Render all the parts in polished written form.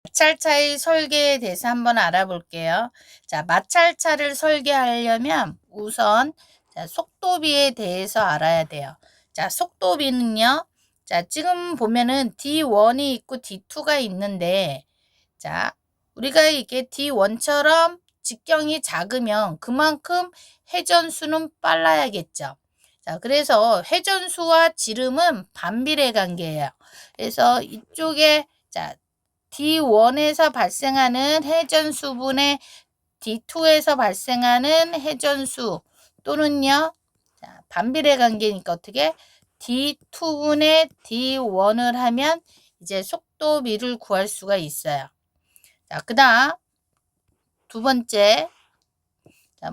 마찰차의 설계에 대해서 한번 알아볼게요. 자, 마찰차를 설계하려면 우선 자, 속도비에 대해서 알아야 돼요. 자, 속도비는요. 자, 지금 보면은 D1이 있고 D2가 있는데 자, 우리가 이게 D1처럼 직경이 작으면 그만큼 회전수는 빨라야겠죠. 자, 그래서 회전수와 지름은 반비례 관계예요. 그래서 이쪽에 자, D1에서 발생하는 회전수분의 D2에서 발생하는 회전수 또는요. 자, 반비례 관계니까 어떻게 D2분의 D1을 하면 이제 속도비를 구할 수가 있어요. 자, 그다음 두 번째. 자,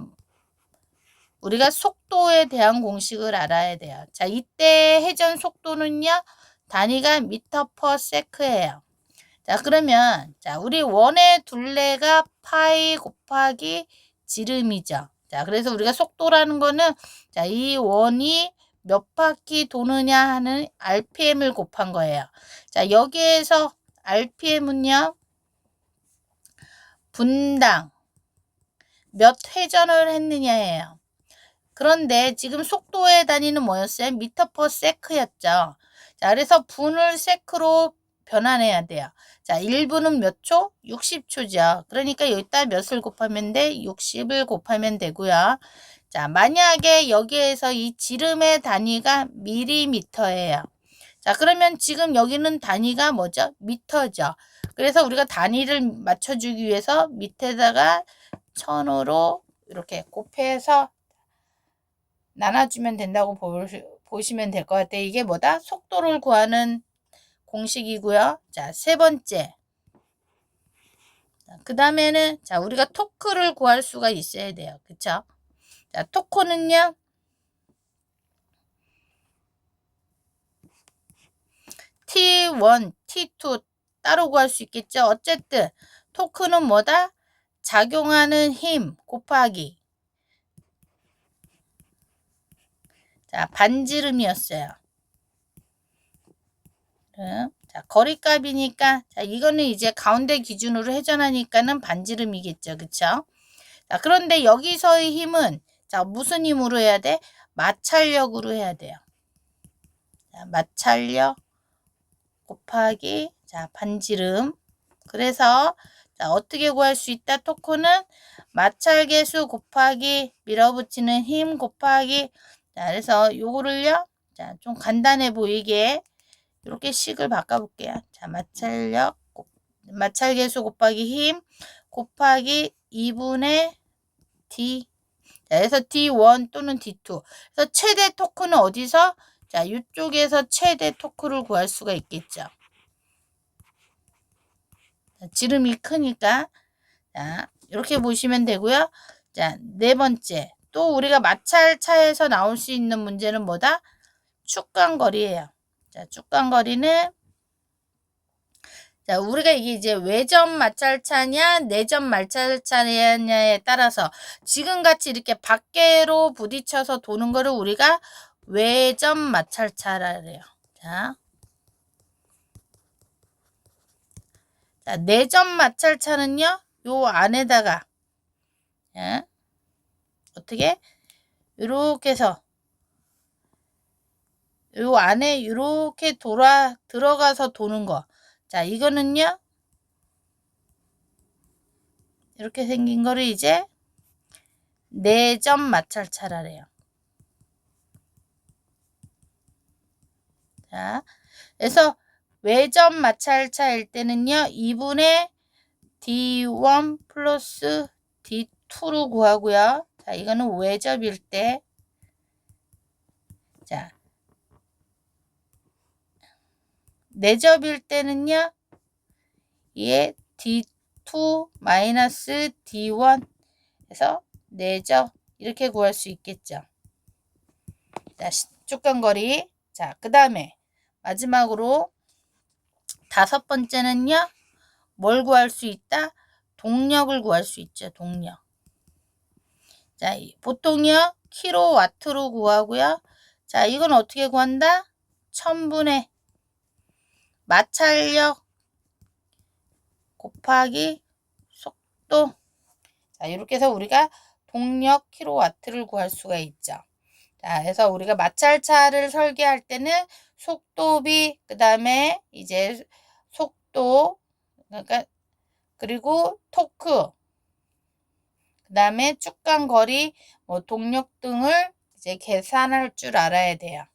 우리가 속도에 대한 공식을 알아야 돼요. 자, 이때 회전 속도는요. 단위가 미터 퍼 세크예요. 자, 그러면 자, 우리 원의 둘레가 파이 곱하기 지름이죠. 자, 그래서 우리가 속도라는 거는 자, 이 원이 몇 바퀴 도느냐 하는 RPM을 곱한 거예요. 자, 여기에서 RPM은요. 분당 몇 회전을 했느냐예요. 그런데 지금 속도의 단위는 뭐였어요? 미터 퍼 세크였죠. 자, 그래서 분을 세크로 변환해야 돼요. 자, 1분은 몇 초? 60초죠. 그러니까 여기다 몇을 곱하면 돼? 60을 곱하면 되고요. 자, 만약에 여기에서 이 지름의 단위가 밀리미터예요. 자, 그러면 지금 여기는 단위가 뭐죠? 미터죠. 그래서 우리가 단위를 맞춰주기 위해서 밑에다가 1000으로 이렇게 곱해서 나눠주면 된다고 보시면 될 것 같아요. 이게 뭐다? 속도를 구하는 공식이고요. 자, 세 번째. 그 다음에는 자, 우리가 토크를 구할 수가 있어야 돼요. 그쵸? 자, 토크는요. T1, T2 따로 구할 수 있겠죠? 어쨌든 토크는 뭐다? 작용하는 힘 곱하기 자, 반지름이었어요. 자, 거리값이니까 자, 이거는 이제 가운데 기준으로 회전하니까는 반지름이겠죠. 그쵸? 자, 그런데 여기서의 힘은 자, 무슨 힘으로 해야 돼? 마찰력으로 해야 돼요. 자, 마찰력 곱하기 자, 반지름. 그래서 자, 어떻게 구할 수 있다? 토크는 마찰계수 곱하기 밀어붙이는 힘 곱하기 자, 그래서 요거를요. 자, 좀 간단해 보이게 이렇게 식을 바꿔볼게요. 자, 마찰계수 곱하기 힘 곱하기 2분의 D. 자, 그래서 D1 또는 D2. 그래서 최대 토크는 어디서? 자, 이쪽에서 최대 토크를 구할 수가 있겠죠. 자, 지름이 크니까. 자, 이렇게 보시면 되고요. 자, 네 번째. 또 우리가 마찰차에서 나올 수 있는 문제는 뭐다? 축간거리예요. 자, 축간거리는 자, 우리가 이게 이제 외점 마찰차냐, 내점 마찰차냐에 따라서 지금같이 이렇게 밖으로 부딪혀서 도는 거를 우리가 외점 마찰차라 그래요. 자, 내점 마찰차는요, 요 안에다가, 예? 어떻게? 요렇게 해서, 요 안에 요렇게 들어가서 도는 거. 자, 이거는요, 이렇게 생긴 거를 이제 내점 마찰차라래요. 자, 그래서 외점 마찰차일 때는요. 2분의 D1 플러스 D2로 구하고요. 자, 이거는 외접일 때. 자, 내접일 때는요. 얘 D2 마이너스 D1 해서 내접 이렇게 구할 수 있겠죠. 자, 축간거리. 자, 그 다음에 마지막으로 다섯 번째는요. 뭘 구할 수 있다? 동력을 구할 수 있죠. 동력. 자, 보통요. 킬로와트로 구하고요. 자, 이건 어떻게 구한다? 1000분의 마찰력 곱하기 속도. 자, 이렇게 해서 우리가 동력 킬로와트를 구할 수가 있죠. 자, 그래서 우리가 마찰차를 설계할 때는 속도비, 그 다음에 이제 속도, 그러니까 그리고 토크, 그 다음에 쭉간 거리, 뭐 동력 등을 이제 계산할 줄 알아야 돼요.